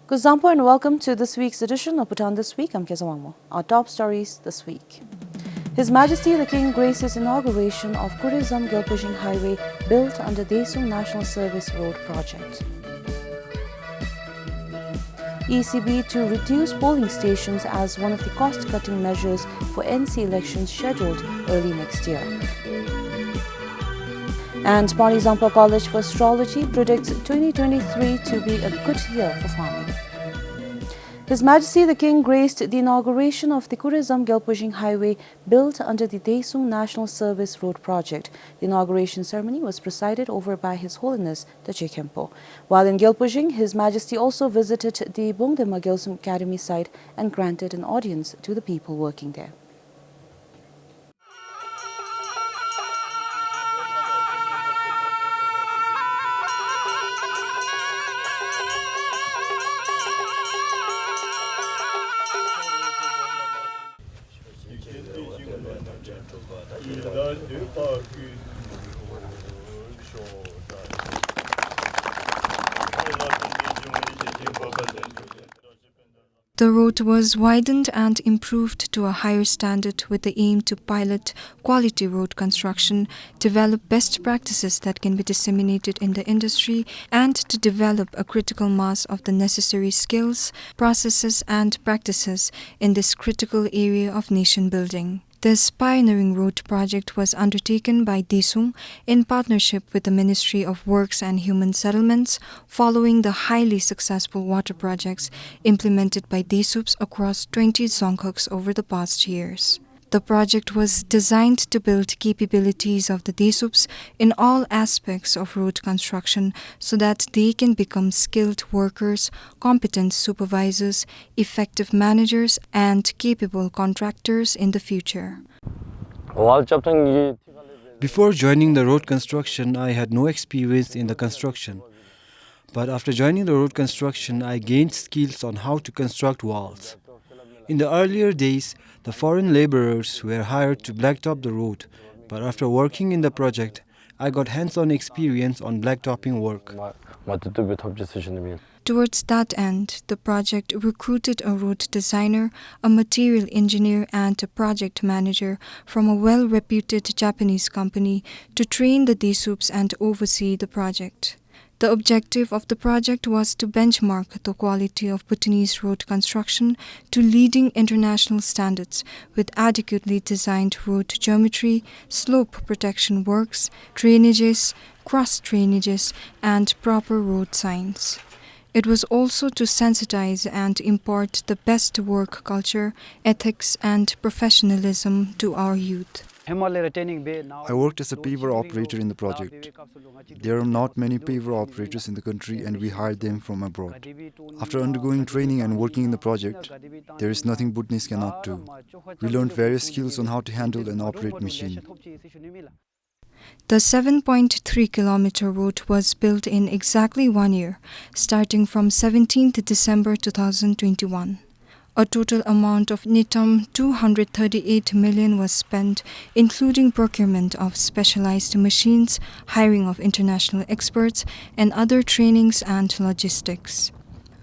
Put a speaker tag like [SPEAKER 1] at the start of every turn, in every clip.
[SPEAKER 1] Kuzampo and welcome to this week's edition of Bhutan This Week. I'm Kezawangmo. Our top stories this week. His Majesty the King graces inauguration of Kurizam Gyalpushing Highway built under Desung National Service Road project. ECB to reduce polling stations as one of the cost-cutting measures for NC elections scheduled early next year. And Pali Zampa College for Astrology predicts 2023 to be a good year for farming. His Majesty the King graced the inauguration of the Kurizam Gyalpushing Highway built under the Desung National Service Road project. The inauguration ceremony was presided over by His Holiness the Chekempo. While in Gyalpushing, His Majesty also visited the Bongdema Gyalsum Academy site and granted an audience to the people working there.
[SPEAKER 2] The road was widened and improved to a higher standard with the aim to pilot quality road construction, develop best practices that can be disseminated in the industry, and to develop a critical mass of the necessary skills, processes, and practices in this critical area of nation building. This pioneering road project was undertaken by Desung in partnership with the Ministry of Works and Human Settlements, following the highly successful water projects implemented by Desups across 20 Dzongkhuks over the past years. The project was designed to build capabilities of the Desups in all aspects of road construction so that they can become skilled workers, competent supervisors, effective managers, and capable contractors in the future.
[SPEAKER 3] Before joining the road construction, I had no experience in the construction. But after joining the road construction, I gained skills on how to construct walls. In the earlier days, the foreign laborers were hired to blacktop the road, but after working in the project, I got hands-on experience on blacktopping work.
[SPEAKER 2] Towards that end, the project recruited a road designer, a material engineer, and a project manager from a well-reputed Japanese company to train the Desups and oversee the project. The objective of the project was to benchmark the quality of Bhutanese road construction to leading international standards with adequately designed road geometry, slope protection works, drainages, cross-drainages, and proper road signs. It was also to sensitize and impart the best work culture, ethics, and professionalism to our youth.
[SPEAKER 4] I worked as a paver operator in the project. There are not many paver operators in the country and we hired them from abroad. After undergoing training and working in the project, there is nothing Bhutanese cannot do. We learned various skills on how to handle and operate machine.
[SPEAKER 2] The 7.3-kilometer road was built in exactly 1 year, starting from 17th December 2021. A total amount of Nitam 238 million was spent, including procurement of specialized machines, hiring of international experts, and other trainings and logistics.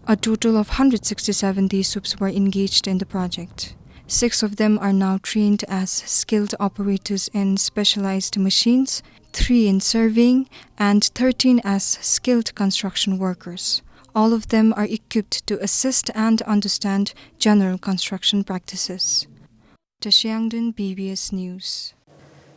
[SPEAKER 2] A total of 167 Desups were engaged in the project. 6 of them are now trained as skilled operators in specialized machines, 3 in surveying, and 13 as skilled construction workers. All of them are equipped to assist and understand general construction practices. Tashiangdan, BBS News.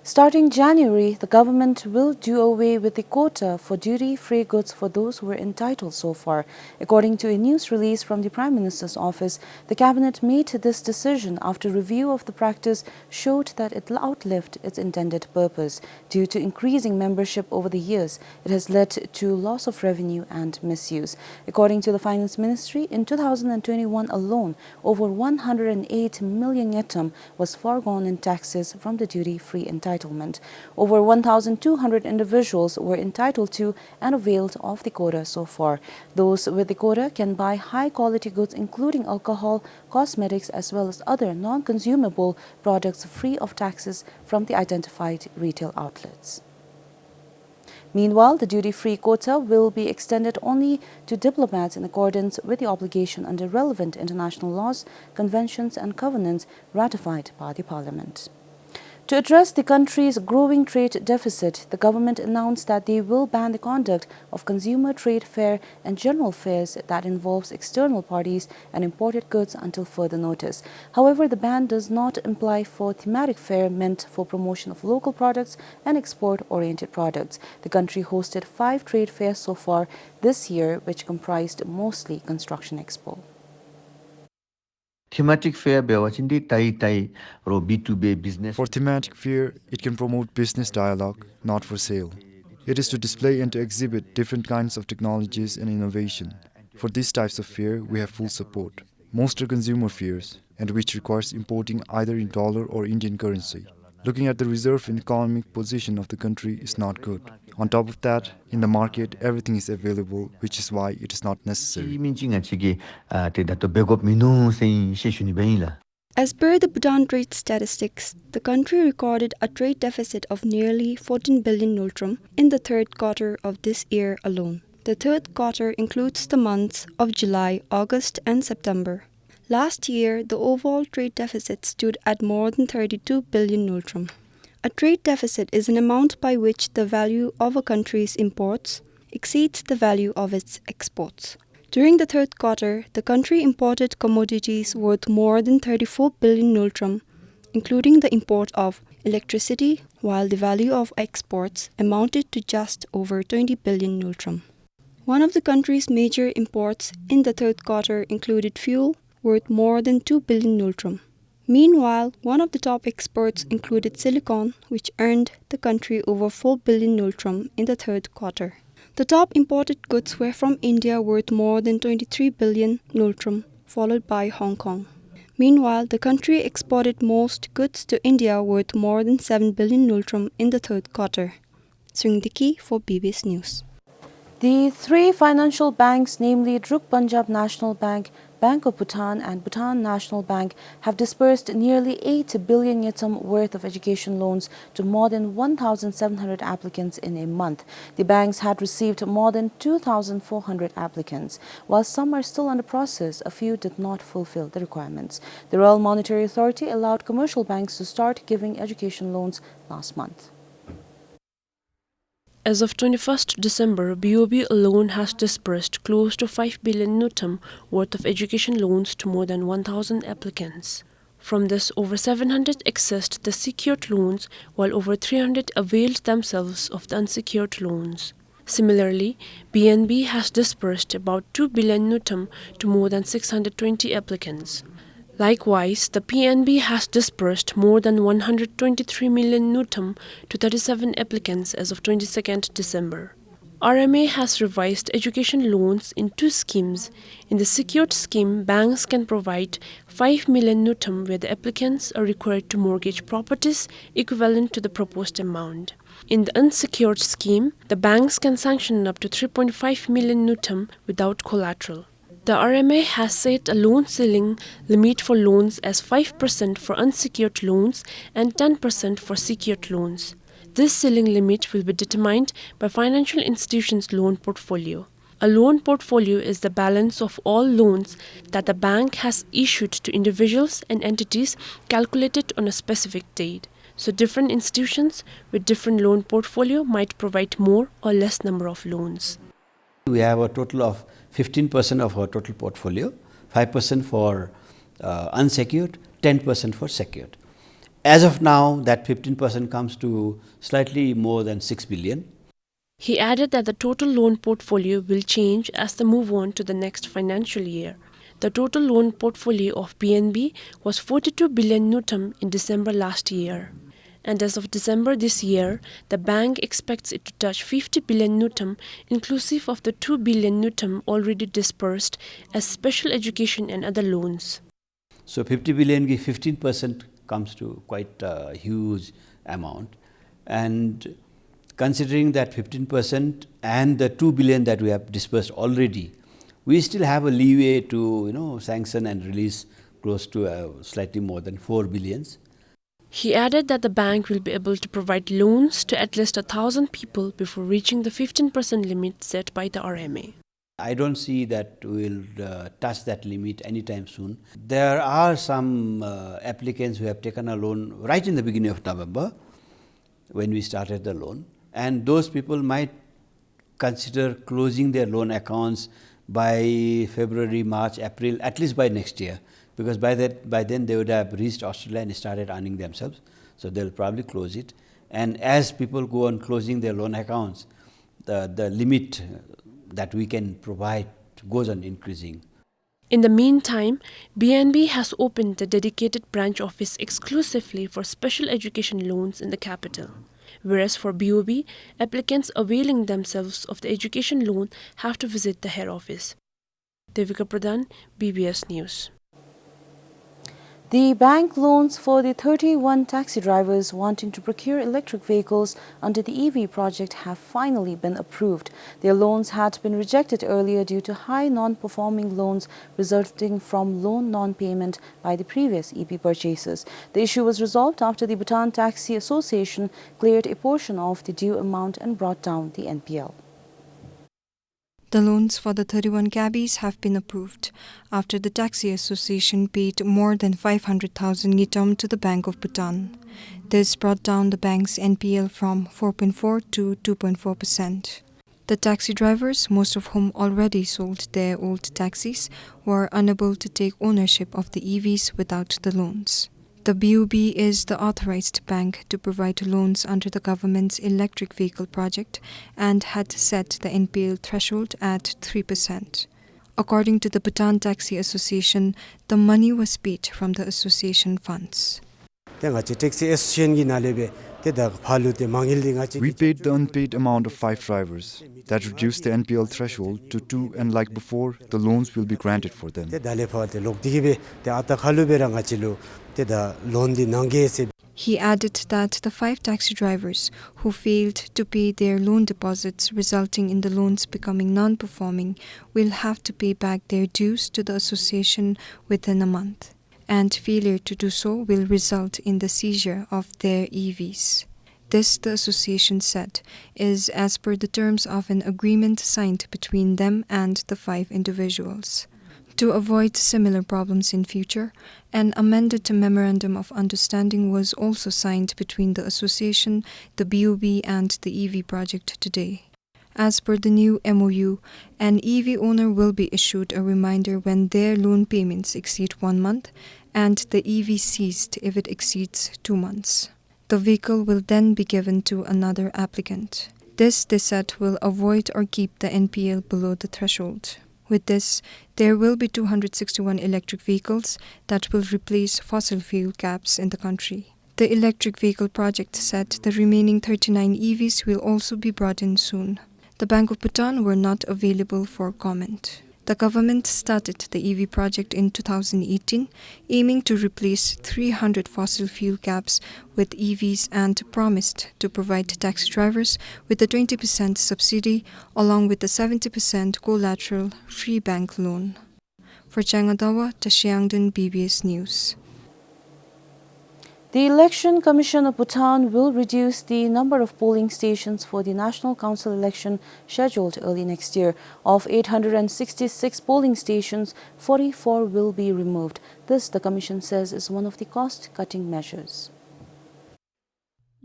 [SPEAKER 1] Starting January, the government will do away with the quota for duty-free goods for those who were entitled so far. According to a news release from the Prime Minister's office, the Cabinet made this decision after review of the practice showed that it outlived its intended purpose. Due to increasing membership over the years, it has led to loss of revenue and misuse. According to the Finance Ministry, in 2021 alone, over 108 million yetam was foregone in taxes from the duty-free entitlement. Over 1,200 individuals were entitled to and availed of the quota so far. Those with the quota can buy high-quality goods including alcohol, cosmetics as well as other non-consumable products free of taxes from the identified retail outlets. Meanwhile, the duty-free quota will be extended only to diplomats in accordance with the obligation under relevant international laws, conventions and covenants ratified by the Parliament. To address the country's growing trade deficit, the government announced that they will ban the conduct of consumer trade fair and general fairs that involves external parties and imported goods until further notice. However, the ban does not imply for thematic fair meant for promotion of local products and export-oriented products. The country hosted 5 trade fairs so far this year, which comprised mostly construction expo.
[SPEAKER 5] Thematic fair bewachindi tai ro B2B business.
[SPEAKER 4] For thematic fair, it can promote business dialogue, not for sale. It is to display and to exhibit different kinds of technologies and innovation. For these types of fair, we have full support. Most are consumer fairs, and which requires importing either in dollar or Indian currency. Looking at the reserve and economic position of the country is not good. On top of that, in the market, everything is available, which is why it is not necessary.
[SPEAKER 6] As per the Bhutan trade statistics, the country recorded a trade deficit of nearly 14 billion nultrum in the third quarter of this year alone. The third quarter includes the months of July, August and September. Last year, the overall trade deficit stood at more than 32 billion nultrum. A trade deficit is an amount by which the value of a country's imports exceeds the value of its exports. During the third quarter, the country imported commodities worth more than 34 billion nultrum, including the import of electricity, while the value of exports amounted to just over 20 billion nultrum. One of the country's major imports in the third quarter included fuel, worth more than 2 billion nultrum. Meanwhile, one of the top exports included silicon, which earned the country over 4 billion nultrum in the third quarter. The top imported goods were from India, worth more than 23 billion nultrum, followed by Hong Kong. Meanwhile, the country exported most goods to India, worth more than 7 billion nultrum in the third quarter. Swingdiki for BBC News.
[SPEAKER 1] The 3 financial banks, namely Druk Punjab National Bank, Bank of Bhutan and Bhutan National Bank, have disbursed nearly 8 billion yutam worth of education loans to more than 1,700 applicants in a month. The banks had received more than 2,400 applicants. While some are still under process, a few did not fulfill the requirements. The Royal Monetary Authority allowed commercial banks to start giving education loans last month.
[SPEAKER 7] As of 21st December, BOB alone has disbursed close to 5 billion nutum worth of education loans to more than 1,000 applicants. From this, over 700 accessed the secured loans, while over 300 availed themselves of the unsecured loans. Similarly, BNB has disbursed about 2 billion nutum to more than 620 applicants. Likewise, the PNB has disbursed more than 123 million nutum to 37 applicants as of 22nd December. RMA has revised education loans in 2 schemes. In the secured scheme, banks can provide 5 million nutum where the applicants are required to mortgage properties equivalent to the proposed amount. In the unsecured scheme, the banks can sanction up to 3.5 million nutum without collateral. The RMA has set a loan ceiling limit for loans as 5% for unsecured loans and 10% for secured loans. This ceiling limit will be determined by financial institutions' loan portfolio. A loan portfolio is the balance of all loans that the bank has issued to individuals and entities calculated on a specific date. So different institutions with different loan portfolio might provide more or less number of loans.
[SPEAKER 8] We have a total of 15% of our total portfolio, 5% for unsecured, 10% for secured. As of now, that 15% comes to slightly more than 6 billion.
[SPEAKER 7] He added that the total loan portfolio will change as they move on to the next financial year. The total loan portfolio of BNB was 42 billion nutum in December last year. And as of December this year, the bank expects it to touch 50 billion nutum, inclusive of the 2 billion nutum already disbursed as special education and other loans.
[SPEAKER 8] So 50 billion ki 15% comes to quite a huge amount. And considering that 15% and the 2 billion that we have disbursed already, we still have a leeway to sanction and release close to slightly more than 4 billions.
[SPEAKER 7] He added that the bank will be able to provide loans to at least 1,000 people before reaching the 15% limit set by the RMA.
[SPEAKER 8] I don't see that we'll touch that limit anytime soon. There are some applicants who have taken a loan right in the beginning of November when we started the loan, and those people might consider closing their loan accounts by February, March, April, at least by next year, because by then they would have reached Australia and started earning themselves, so they'll probably close it. And as people go on closing their loan accounts, the limit that we can provide goes on increasing.
[SPEAKER 7] In the meantime, BNB has opened a dedicated branch office exclusively for special education loans in the capital, whereas for BOB, applicants availing themselves of the education loan have to visit the head office. Devika Pradhan, BBS News.
[SPEAKER 1] The bank loans for the 31 taxi drivers wanting to procure electric vehicles under the EV project have finally been approved. Their loans had been rejected earlier due to high non-performing loans resulting from loan non-payment by the previous EV purchasers. The issue was resolved after the Bhutan Taxi Association cleared a portion of the due amount and brought down the NPL.
[SPEAKER 2] The loans for the 31 cabbies have been approved after the Taxi Association paid more than 500,000 ngitom to the Bank of Bhutan. This brought down the bank's NPL from 4.4 to 2.4%. The taxi drivers, most of whom already sold their old taxis, were unable to take ownership of the EVs without the loans. The BOB is the authorized bank to provide loans under the government's electric vehicle project and had set the NPL threshold at 3%. According to the Bhutan Taxi Association, the money was paid from the association funds.
[SPEAKER 4] We paid the unpaid amount of 5 drivers. That reduced the NPL threshold to 2, and like before, the loans will be granted for them.
[SPEAKER 2] He added that the 5 taxi drivers who failed to pay their loan deposits, resulting in the loans becoming non-performing, will have to pay back their dues to the association within a month, and failure to do so will result in the seizure of their EVs. This, the association said, is as per the terms of an agreement signed between them and the 5 individuals. To avoid similar problems in future, an amended Memorandum of Understanding was also signed between the association, the BOB and the EV project today. As per the new MOU, an EV owner will be issued a reminder when their loan payments exceed 1 month and the EV seized if it exceeds 2 months. The vehicle will then be given to another applicant. This, they said, will avoid or keep the NPL below the threshold. With this, there will be 261 electric vehicles that will replace fossil fuel cabs in the country. The electric vehicle project said the remaining 39 EVs will also be brought in soon. The Bank of Bhutan were not available for comment. The government started the EV project in 2018, aiming to replace 300 fossil fuel cabs with EVs and promised to provide taxi drivers with a 20% subsidy along with a 70% collateral free bank loan. For Changadawa, Tashiangdan, BBS News.
[SPEAKER 1] The Election Commission of Bhutan will reduce the number of polling stations for the National Council election scheduled early next year. Of 866 polling stations, 44 will be removed. This, the Commission says, is one of the cost-cutting measures.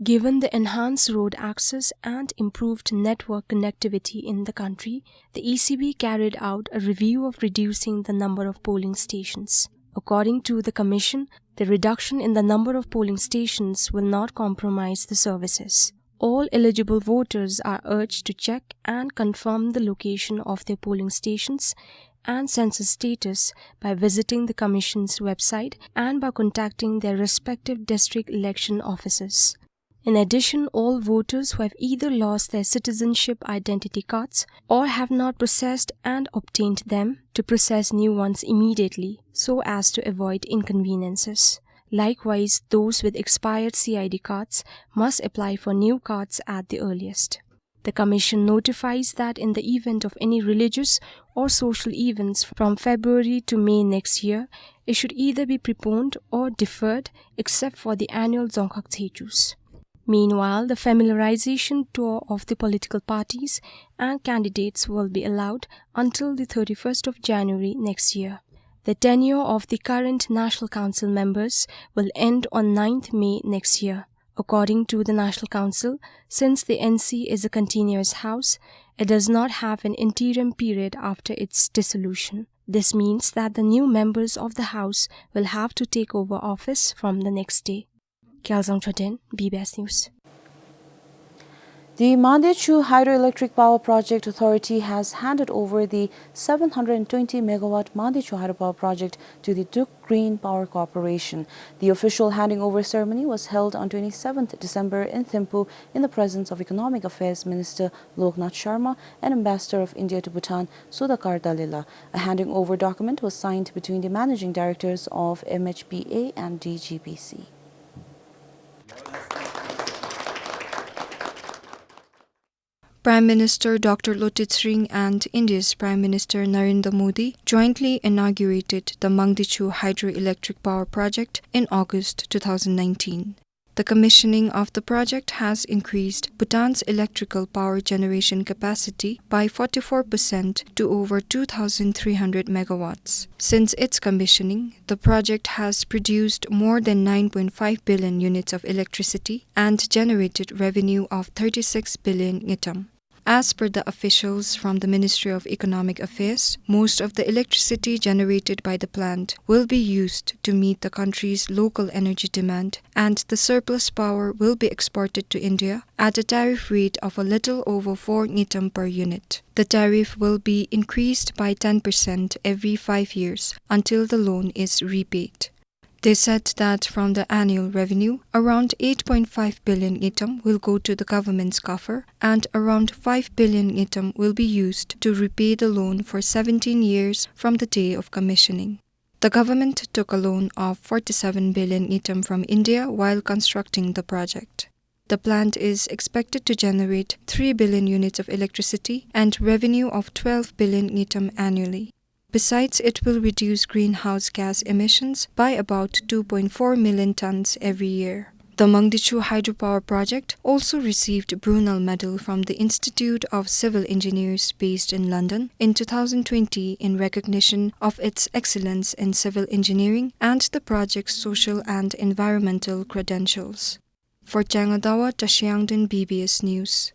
[SPEAKER 9] Given the enhanced road access and improved network connectivity in the country, the ECB carried out a review of reducing the number of polling stations. According to the Commission, the reduction in the number of polling stations will not compromise the services. All eligible voters are urged to check and confirm the location of their polling stations and census status by visiting the Commission's website and by contacting their respective district election offices. In addition, all voters who have either lost their citizenship identity cards or have not processed and obtained them to process new ones immediately so as to avoid inconveniences. Likewise, those with expired CID cards must apply for new cards at the earliest. The Commission notifies that in the event of any religious or social events from February to May next year, it should either be preponed or deferred except for the annual Dzongkhag Thechus. Meanwhile, the familiarization tour of the political parties and candidates will be allowed until the 31st of January next year. The tenure of the current National Council members will end on 9th May next year. According to the National Council, since the NC is a continuous house, it does not have an interim period after its dissolution. This means that the new members of the house will have to take over office from the next day. Kyalzam Choden, BBS News.
[SPEAKER 1] The Mandechu Hydroelectric Power Project Authority has handed over the 720-megawatt Mandechu Hydropower Project to the Duke Green Power Corporation. The official handing over ceremony was held on 27th December in Thimphu in the presence of Economic Affairs Minister Loknath Sharma and Ambassador of India to Bhutan, Sudhakar Dalila. A handing over document was signed between the managing directors of MHPA and DGPC.
[SPEAKER 2] Prime Minister Dr. Lote Tshering and India's Prime Minister Narendra Modi jointly inaugurated the Mangdechu Hydroelectric Power Project in August 2019. The commissioning of the project has increased Bhutan's electrical power generation capacity by 44% to over 2,300 megawatts. Since its commissioning, the project has produced more than 9.5 billion units of electricity and generated revenue of 36 billion ngitam. As per the officials from the Ministry of Economic Affairs, most of the electricity generated by the plant will be used to meet the country's local energy demand, and the surplus power will be exported to India at a tariff rate of a little over 4 ngitam per unit. The tariff will be increased by 10% every 5 years until the loan is repaid. They said that from the annual revenue, around 8.5 billion ngitam will go to the government's coffer and around 5 billion ngitam will be used to repay the loan for 17 years from the day of commissioning. The government took a loan of 47 billion ngitam from India while constructing the project. The plant is expected to generate 3 billion units of electricity and revenue of 12 billion ngitam annually. Besides, it will reduce greenhouse gas emissions by about 2.4 million tons every year. The Mangdechu Hydropower Project also received Brunel Medal from the Institute of Civil Engineers based in London in 2020 in recognition of its excellence in civil engineering and the project's social and environmental credentials. For Changadawa, Tashiangden, BBS News.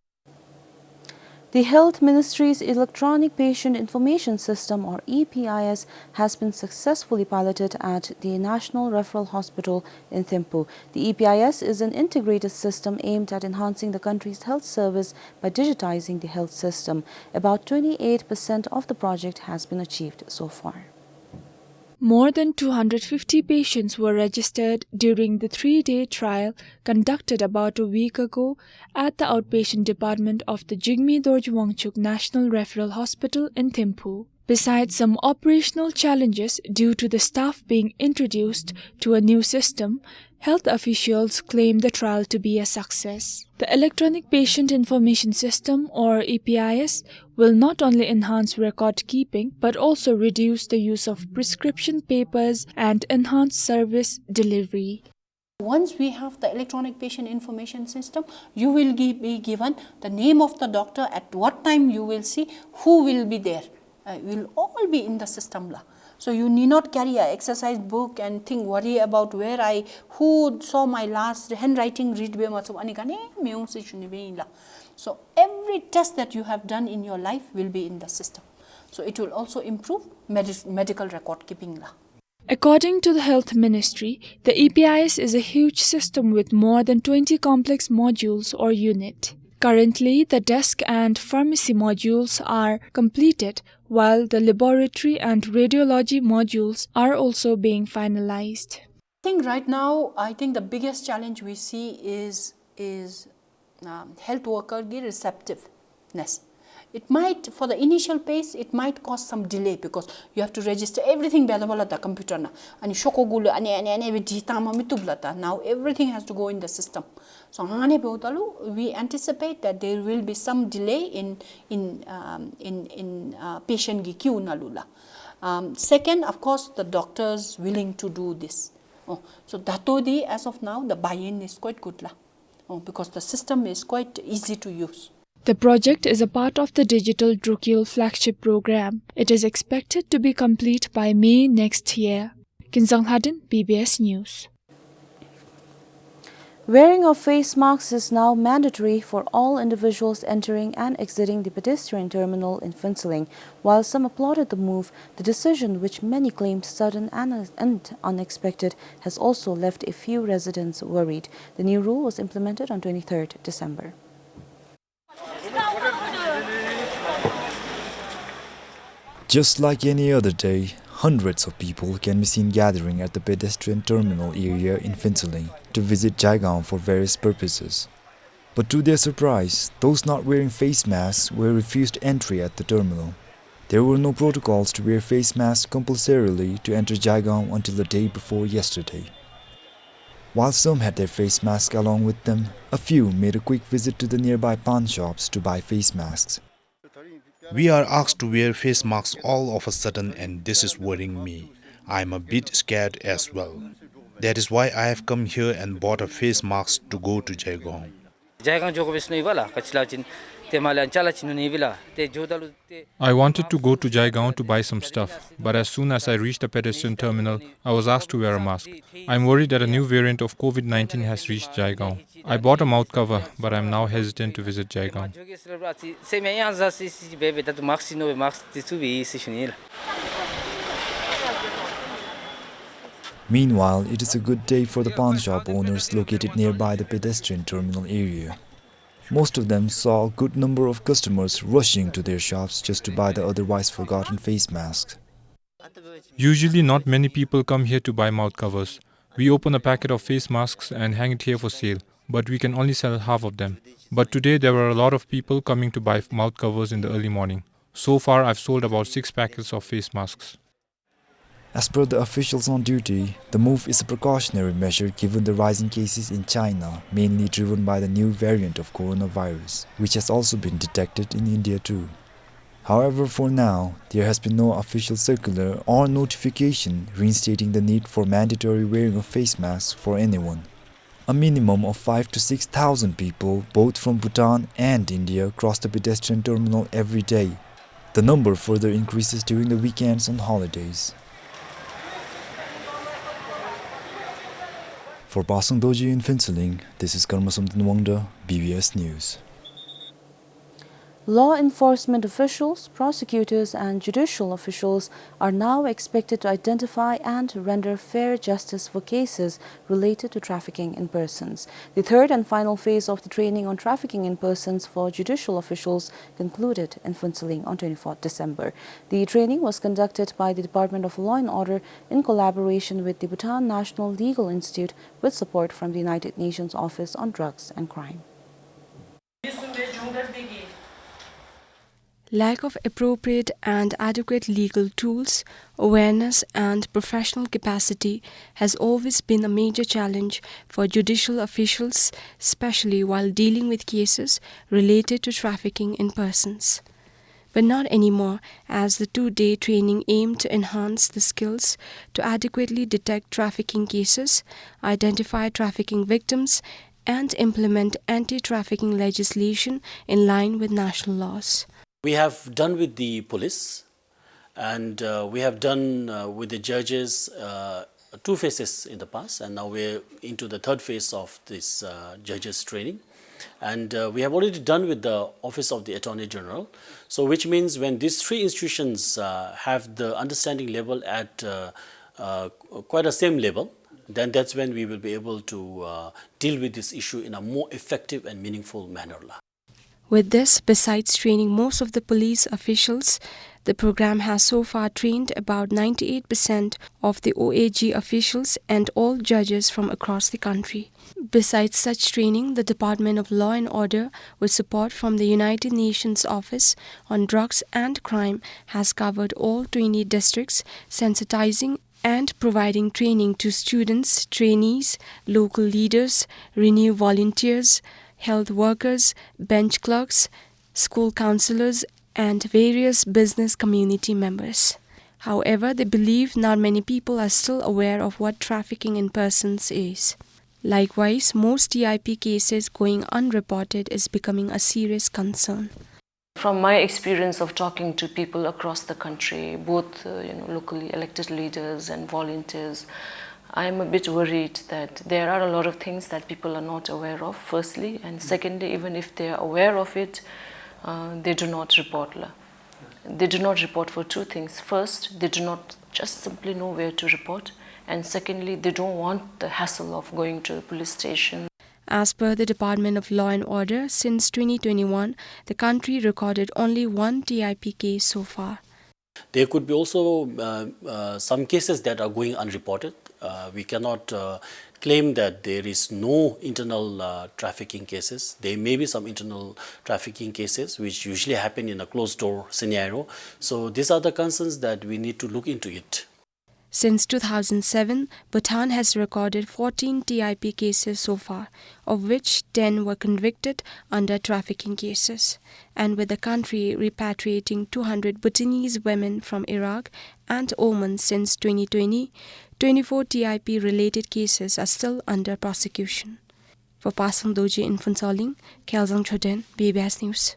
[SPEAKER 1] The Health Ministry's Electronic Patient Information System, or EPIS, has been successfully piloted at the National Referral Hospital in Thimphu. The EPIS is an integrated system aimed at enhancing the country's health service by digitizing the health system. About 28% of the project has been achieved so far.
[SPEAKER 10] More than 250 patients were registered during the 3-day trial conducted about a week ago at the outpatient department of the Jigme Dorje Wangchuk National Referral Hospital in Thimphu. Besides some operational challenges due to the staff being introduced to a new system, health officials claim the trial to be a success. The Electronic Patient Information System, or EPIS, will not only enhance record keeping but also reduce the use of prescription papers and enhance service delivery.
[SPEAKER 11] Once we have the electronic patient information system, you will be given the name of the doctor, at what time you will see, who will be there. Will all be in the system. So you need not carry an exercise book and worry about who saw my last handwriting read. So every test that you have done in your life will be in the system. So it will also improve medical record keeping.
[SPEAKER 10] According to the Health Ministry, the EPIS is a huge system with more than 20 complex modules or unit. Currently, the desk and pharmacy modules are completed, while the laboratory and radiology modules are also being finalized.
[SPEAKER 11] Right now, I think the biggest challenge we see is health worker receptiveness. It might, for the initial phase, it might cause some delay because you have to register everything available at the computer na. And now everything has to go in the system. So we anticipate that there will be some delay in patient gi queue nalula. Second, of course, the doctors willing to do this. So Datodi, as of now, the buy-in is quite good because the system is quite easy to use.
[SPEAKER 10] The project is a part of the Digital Drukgyal flagship program. It is expected to be complete by May next year. Kinzang Hadin, PBS News.
[SPEAKER 1] Wearing of face masks is now mandatory for all individuals entering and exiting the pedestrian terminal in Phintsiling. While some applauded the move, the decision, which many claimed sudden and unexpected, has also left a few residents worried. The new rule was implemented on 23rd December.
[SPEAKER 4] Just like any other day, hundreds of people can be seen gathering at the pedestrian terminal area in Phintsiling to visit Jaigaon for various purposes. But to their surprise, those not wearing face masks were refused entry at the terminal. There were no protocols to wear face masks compulsorily to enter Jaigaon until the day before yesterday. While some had their face masks along with them, a few made a quick visit to the nearby pawn shops to buy face masks.
[SPEAKER 12] We are asked to wear face masks all of a sudden, and this is worrying me. I am a bit scared as well. That is why I have come here and bought a face mask to go to Jaigaon.
[SPEAKER 13] I wanted to go to Jaigaon to buy some stuff, but as soon as I reached the pedestrian terminal, I was asked to wear a mask. I'm worried that a new variant of COVID-19 has reached Jaigaon. I bought a mouth cover, but I'm now hesitant to visit Jaigaon.
[SPEAKER 4] Meanwhile, it is a good day for the pawn shop owners located nearby the pedestrian terminal area. Most of them saw a good number of customers rushing to their shops just to buy the otherwise forgotten face masks.
[SPEAKER 13] Usually not many people come here to buy mouth covers. We open a packet of face masks and hang it here for sale, but we can only sell half of them. But today there were a lot of people coming to buy mouth covers in the early morning. So far I've sold about 6 packets of face masks.
[SPEAKER 4] As per the officials on duty, the move is a precautionary measure given the rising cases in China, mainly driven by the new variant of coronavirus, which has also been detected in India too. However, for now, there has been no official circular or notification reinstating the need for mandatory wearing of face masks for anyone. A minimum of 5,000 to 6,000 people, both from Bhutan and India, cross the pedestrian terminal every day. The number further increases during the weekends and holidays. For Pasang Doji in Phintsiling, this is Karmasumdin Wangda, BBS News.
[SPEAKER 1] Law enforcement officials, prosecutors and judicial officials are now expected to identify and render fair justice for cases related to trafficking in persons. The third and final phase of the training on trafficking in persons for judicial officials concluded in Phintsiling on 24th December. The training was conducted by the Department of Law and Order in collaboration with the Bhutan National Legal Institute with support from the United Nations Office on Drugs and Crime.
[SPEAKER 9] Lack of appropriate and adequate legal tools, awareness and professional capacity has always been a major challenge for judicial officials, especially while dealing with cases related to trafficking in persons. But not anymore, as the 2-day training aimed to enhance the skills to adequately detect trafficking cases, identify trafficking victims, and implement anti-trafficking legislation in line with national laws.
[SPEAKER 14] We have done with the police, and we have done with the judges 2 phases in the past, and now we're into the 3rd phase of this judges training. And we have already done with the Office of the Attorney General. So which means when these 3 institutions have the understanding level at quite a same level, then that's when we will be able to deal with this issue in a more effective and meaningful manner.
[SPEAKER 9] With this, besides training most of the police officials, The program has so far trained about 98% of the OAG officials and all judges from across the country. Besides such training, the Department of Law and Order, with support from the United Nations Office on Drugs and Crime, has covered all 20 districts, sensitizing and providing training to students, trainees, local leaders, Renew volunteers, health workers, bench clerks, school counselors, and various business community members. However, they believe not many people are still aware of what trafficking in persons is. Likewise, most TIP cases going unreported is becoming a serious concern.
[SPEAKER 15] From my experience of talking to people across the country, both locally elected leaders and volunteers, I'm a bit worried that there are a lot of things that people are not aware of, firstly, and secondly, even if they are aware of it, they do not report. They do not report for two things. First, they do not just simply know where to report, and secondly, they don't want the hassle of going to the police station.
[SPEAKER 9] As per the Department of Law and Order, since 2021, the country recorded only one TIP case so far.
[SPEAKER 14] There could be also some cases that are going unreported. We cannot claim that there is no internal trafficking cases. There may be some internal trafficking cases which usually happen in a closed door scenario. So these are the concerns that we need to look into it.
[SPEAKER 9] Since 2007, Bhutan has recorded 14 TIP cases so far, of which 10 were convicted under trafficking cases. And with the country repatriating 200 Bhutanese women from Iraq and Oman since 2020, 24 TIP-related cases are still under prosecution. For Pasang Doji in Phuntsholing, Khalzang Choden, BBS News.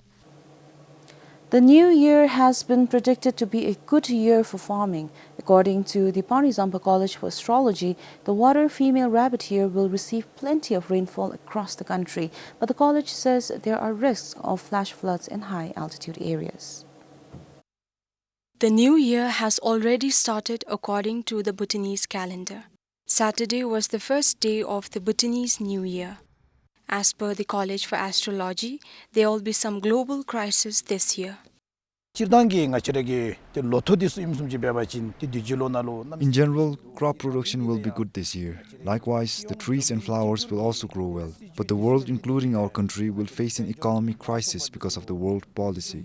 [SPEAKER 1] The new year has been predicted to be a good year for farming. According to the Parizampa College for Astrology, the water female rabbit here will receive plenty of rainfall across the country, but the college says there are risks of flash floods in high altitude areas.
[SPEAKER 9] The new year has already started according to the Bhutanese calendar. Saturday was the first day of the Bhutanese New Year. As per the College for Astrology, there will be some global crisis this year.
[SPEAKER 4] In general, crop production will be good this year. Likewise, the trees and flowers will also grow well. But the world, including our country, will face an economic crisis because of the world policy.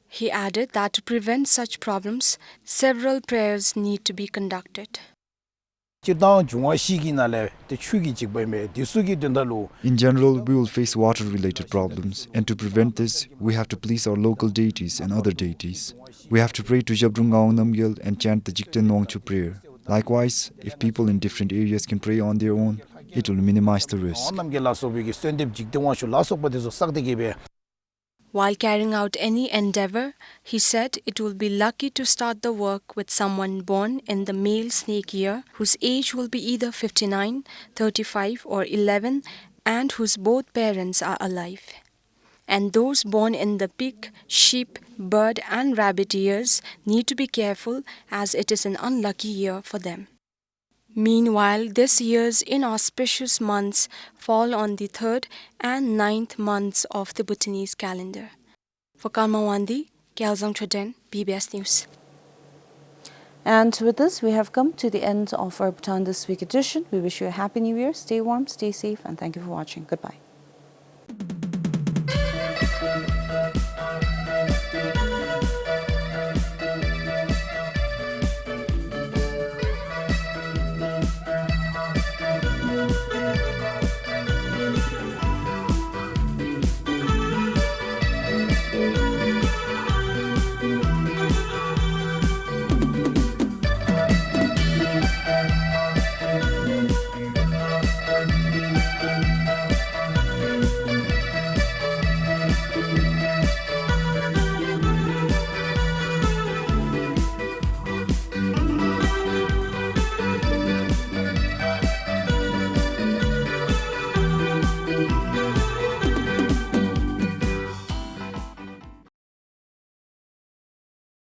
[SPEAKER 9] He added that to prevent such problems, several prayers need to be conducted.
[SPEAKER 4] In general, we will face water-related problems, and to prevent this, we have to please our local deities and other deities. We have to pray to Jabrungaung Namgyal and chant the Jikten Nongchu prayer. Likewise, if people in different areas can pray on their own, it will minimize the risk.
[SPEAKER 9] While carrying out any endeavor, he said it will be lucky to start the work with someone born in the male snake year, whose age will be either 59, 35 or 11, and whose both parents are alive. And those born in the pig, sheep, bird and rabbit years need to be careful, as it is an unlucky year for them. Meanwhile, this year's inauspicious months fall on the 3rd and 9th months of the Bhutanese calendar. For Kalmawandi, Khalzang Choden, BBS News.
[SPEAKER 1] And with this, we have come to the end of our Bhutan This Week edition. We wish you a happy new year. Stay warm, stay safe, and thank you for watching. Goodbye.